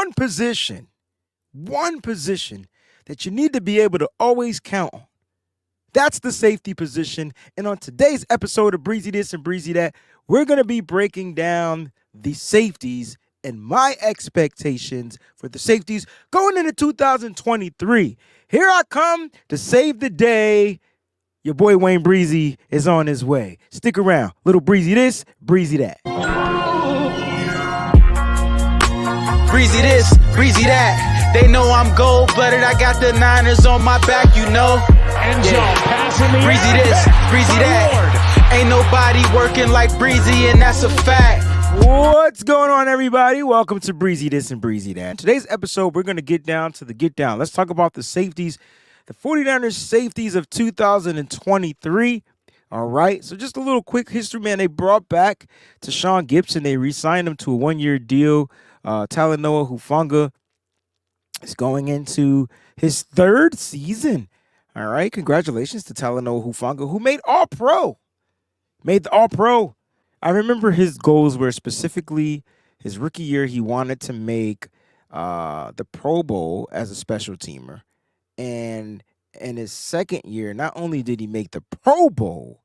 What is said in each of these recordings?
one position that you need to be able to always count on. That's the safety position. And on today's episode of Breezy This and Breezy That, we're going to be breaking down the safeties and my expectations for the safeties going into 2023. Here I come to save the day. Your boy Wayne Breezy is on his way. Stick around. Little Breezy This, Breezy That. Breezy this, breezy that. They know I'm gold-blooded. I got the Niners on my back, you know. Breezy this, breezy that. Ain't nobody working like Breezy, and that's a fact. What's going on, everybody? Welcome to Breezy This and Breezy That. Today's episode, we're going to get down to the get down. Let's talk about the safeties, the 49ers safeties of 2023. All right, so just a little quick history, man. They brought back Tashaun Gipson. They re-signed him to a one-year deal. Talanoa Hufugana is going into his third season. All right, congratulations to Talanoa Hufugana, who made All-Pro. Made the All-Pro. I remember his goals were specifically his rookie year. He wanted to make the Pro Bowl as a special teamer. And in his second year, not only did he make the Pro Bowl,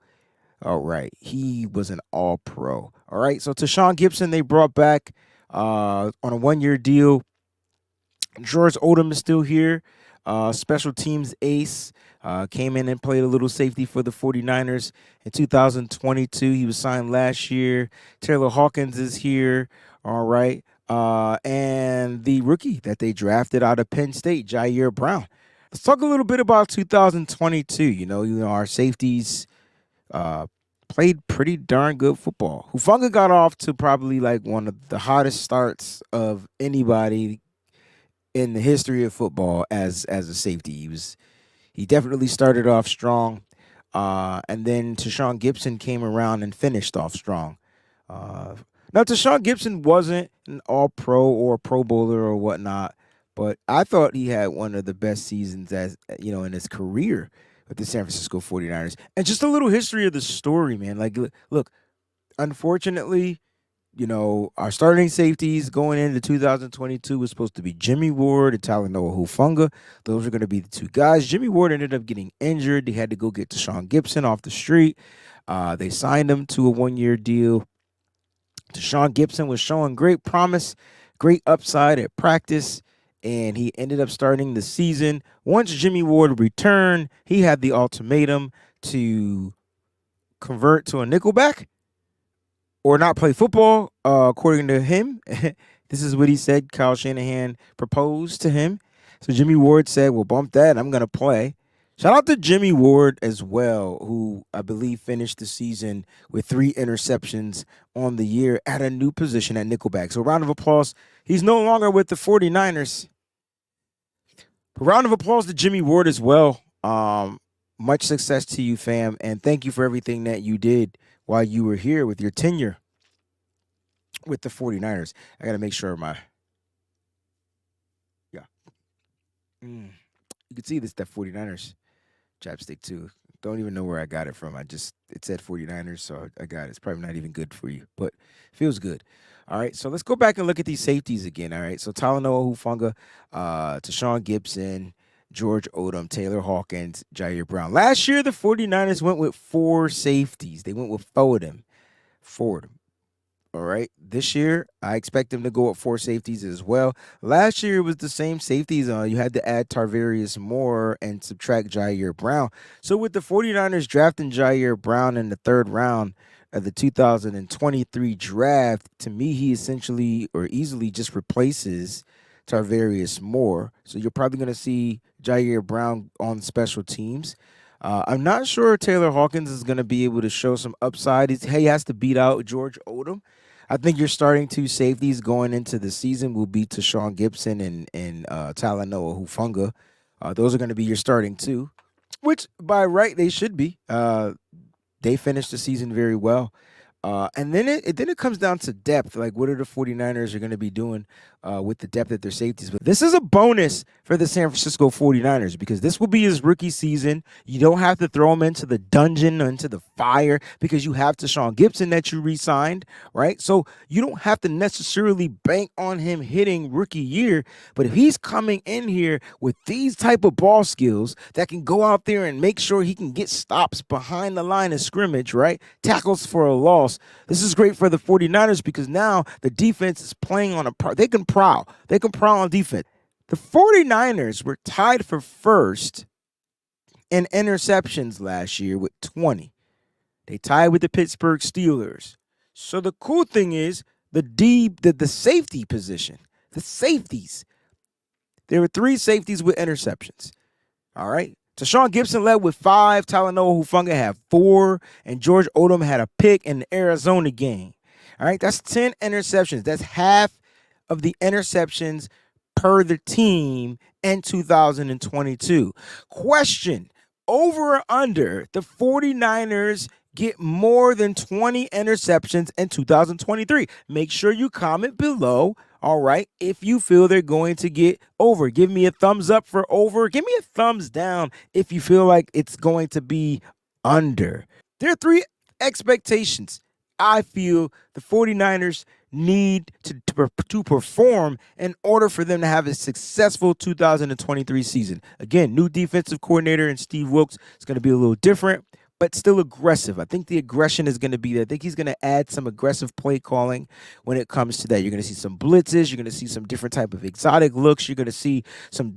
all right, he was an All-Pro. All right, so Tashaun Gipson, they brought back on a one-year deal. George Odom is still here. Special teams ace. Came in and played a little safety for the 49ers in 2022. He was signed last year. Taylor Hawkins is here. All right. And the rookie that they drafted out of Penn State, Ji'Ayir Brown. Let's talk a little bit about 2022. You know, our safeties played pretty darn good football. Hufugana got off to probably like one of the hottest starts of anybody in the history of football as a safety. He definitely started off strong, and then Tashaun Gipson came around and finished off strong. Now, Tashaun Gipson wasn't an All-Pro or Pro Bowler or whatnot, but I thought he had one of the best seasons in his career with the San Francisco 49ers. And just a little history of the story, man. Like, look, unfortunately, our starting safeties going into 2022 was supposed to be Jimmy Ward and Talanoa Hufugana. Those are going to be the two guys. Jimmy Ward ended up getting injured. They had to go get Tashaun Gipson off the street. They signed him to a one-year deal. Tashaun Gipson was showing great promise, great upside at practice, and he ended up starting the season. Once Jimmy Ward returned, he had the ultimatum to convert to a nickelback or not play football, according to him. This is what he said. Kyle Shanahan proposed to him. So Jimmy Ward said, well, bump that. I'm going to play. Shout out to Jimmy Ward as well, who I believe finished the season with 3 interceptions on the year at a new position at nickelback. So round of applause. He's no longer with the 49ers. But round of applause to Jimmy Ward as well. Much success to you, fam. And thank you for everything that you did while you were here with your tenure with the 49ers. I got to make sure you can see this, that 49ers chapstick too. Don't even know where I got it from. It said 49ers, so I got it. It's probably not even good for you, but it feels good. All right, so let's go back and look at these safeties again. All right, so Talanoa Hufugana, Tashaun Gipson, George Odom, Taylor Hawkins, Ji'Ayir Brown. Last year, the 49ers went with 4 safeties. They went with 4 of them. All right. This year, I expect them to go with 4 safeties as well. Last year, it was the same safeties. You had to add Tarvarius Moore and subtract Ji'Ayir Brown. So with the 49ers drafting Ji'Ayir Brown in the 3rd round of the 2023 draft, to me, he essentially or easily just replaces Tarvarius Moore. So you're probably going to see Ji'Ayir Brown on special teams. I'm not sure Taylor Hawkins is going to be able to show some upside. He has to beat out George Odom. I think your starting 2 safeties going into the season will be Tashaun Gipson and Talanoa Hufugana. Those are going to be your starting 2, which by right they should be. They finished the season very well. And then it comes down to depth. Like, what are the 49ers are going to be doing with the depth of their safeties. But this is a bonus for the San Francisco 49ers because this will be his rookie season. You don't have to throw him into the dungeon, into the fire, because you have Tashaun Gipson that you re-signed, right? So you don't have to necessarily bank on him hitting rookie year. But if he's coming in here with these type of ball skills that can go out there and make sure he can get stops behind the line of scrimmage, right? Tackles for a loss. This is great for the 49ers because now the defense is playing on a they can prowl. They can prowl on defense. The 49ers were tied for first in interceptions last year with 20. They tied with the Pittsburgh Steelers. So the cool thing is the safety position, the safeties. There were 3 safeties with interceptions. All right. Tashaun Gipson led with 5. Talanoa Hufugana had 4. And George Odom had a pick in the Arizona game. All right. That's 10 interceptions. That's half of the interceptions per the team in 2022. Question: over or under the 49ers get more than 20 interceptions in 2023? Make sure you comment below, all right, if you feel they're going to get over. Give me a thumbs up for over. Give me a thumbs down if you feel like it's going to be under. There are 3 expectations I feel the 49ers need to perform in order for them to have a successful 2023 season. Again, new defensive coordinator and Steve Wilks is going to be a little different, but still aggressive. I think the aggression is going to be there. I think he's going to add some aggressive play calling when it comes to that. You're going to see some blitzes. You're going to see some different type of exotic looks. You're going to see some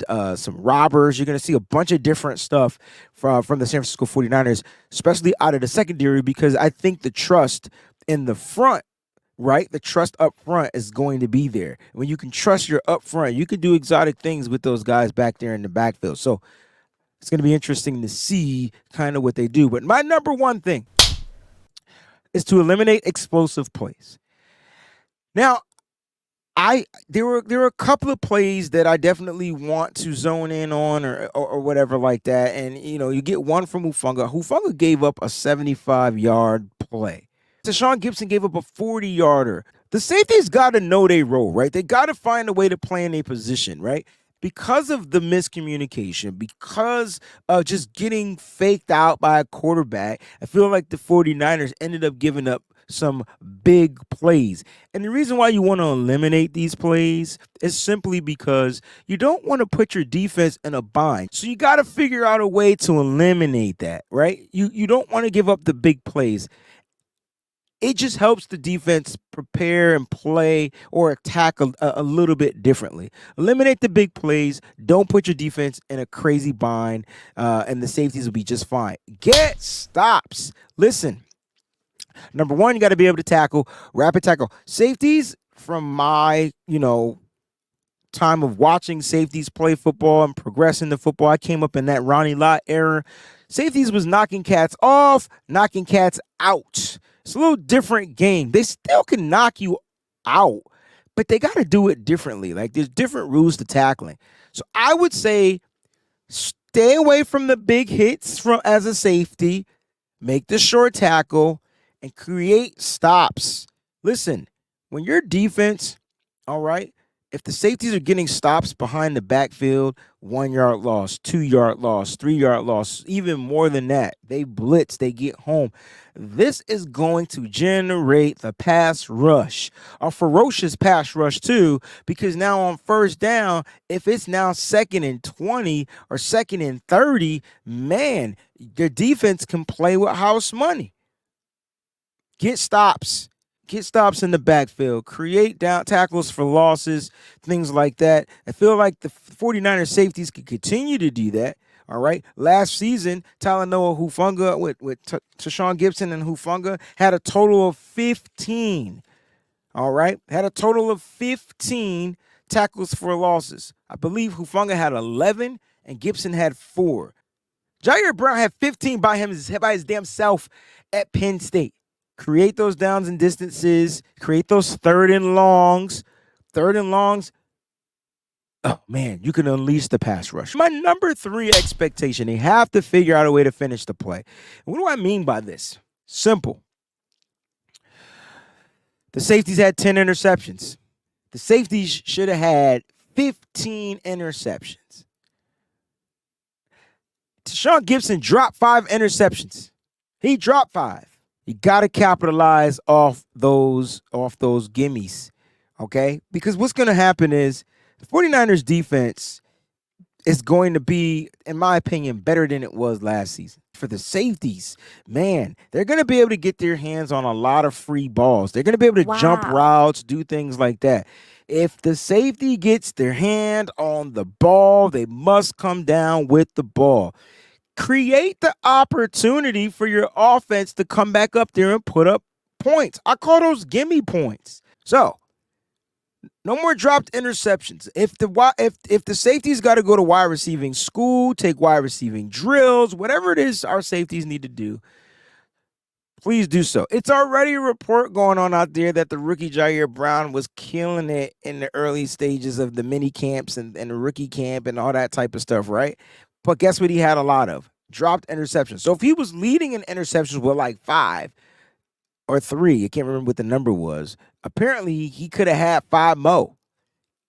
robbers. You're going to see a bunch of different stuff from the San Francisco 49ers, especially out of the secondary, because I think the trust in the front, right? The trust up front is going to be there. When you can trust your up front, you can do exotic things with those guys back there in the backfield. So it's going to be interesting to see kind of what they do. But my number one thing is to eliminate explosive plays. Now, there were a couple of plays that I definitely want to zone in on or whatever like that. And, you get one from Hufugana. Hufugana gave up a 75-yard play. Tashaun Gipson gave up a 40-yarder. The safeties got to know their role, right? They got to find a way to play in a position, right? Because of the miscommunication, because of just getting faked out by a quarterback, I feel like the 49ers ended up giving up some big plays. And the reason why you want to eliminate these plays is simply because you don't want to put your defense in a bind. So you got to figure out a way to eliminate that, right? You don't want to give up the big plays. It just helps the defense prepare and play or attack a little bit differently. Eliminate the big plays. Don't put your defense in a crazy bind, and the safeties will be just fine. Get stops. Listen, number one, you got to be able to tackle, rapid tackle. Safeties, from my, time of watching safeties play football and progressing the football, I came up in that Ronnie Lott era. Safeties was knocking cats off, knocking cats out. It's a little different game. They still can knock you out, but they got to do it differently. Like, there's different rules to tackling. So I would say stay away from the big hits as a safety, make the short tackle, and create stops. Listen, when your defense, all right, if the safeties are getting stops behind the backfield, 1 yard loss, 2 yard loss, 3 yard loss, even more than that, they blitz, they get home. This is going to generate the pass rush, a ferocious pass rush too, because now on first down, if it's now 2nd and 20 or 2nd and 30, man, your defense can play with house money. Get stops. Get stops in the backfield, create down tackles for losses, things like that. I feel like the 49ers safeties can continue to do that. All right. Last season, Talanoa Hufugana with Tashaun Gipson and Hufugana had a total of 15. All right. Had a total of 15 tackles for losses. I believe Hufugana had 11 and Gipson had 4. Ji'Ayir Brown had 15 by his damn self at Penn State. Create those downs and distances. Create those third and longs. Oh, man, you can unleash the pass rush. My number 3 expectation, they have to figure out a way to finish the play. What do I mean by this? Simple. The safeties had 10 interceptions. The safeties should have had 15 interceptions. Tashaun Gipson dropped 5 interceptions. He dropped 5. You got to capitalize off those gimmies, okay? Because what's going to happen is the 49ers defense is going to be, in my opinion, better than it was last season. For the safeties, man, they're going to be able to get their hands on a lot of free balls. They're going to be able to jump routes, do things like that. If the safety gets their hand on the ball, they must come down with the ball. Create the opportunity for your offense to come back up there and put up points. I call those gimme points. So, no more dropped interceptions. If the safeties got to go to wide receiving school, take wide receiving drills, whatever it is our safeties need to do, please do so. It's already a report going on out there that the rookie Ji'Ayir Brown was killing it in the early stages of the mini camps and the rookie camp and all that type of stuff, right? But guess what he had a lot of? Dropped interceptions. So if he was leading in interceptions with like 5 or 3, I can't remember what the number was, apparently he could have had 5 more.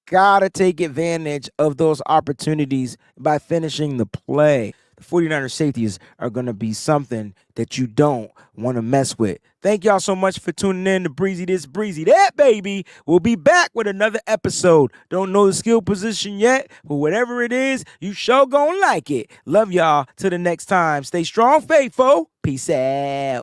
Gotta take advantage of those opportunities by finishing the play. The 49ers safeties are going to be something that you don't want to mess with. Thank y'all so much for tuning in to Breezy This, Breezy That, baby. We'll be back with another episode. Don't know the skill position yet, but whatever it is, you sure gonna like it. Love y'all. Till the next time. Stay strong, faithful. Peace out.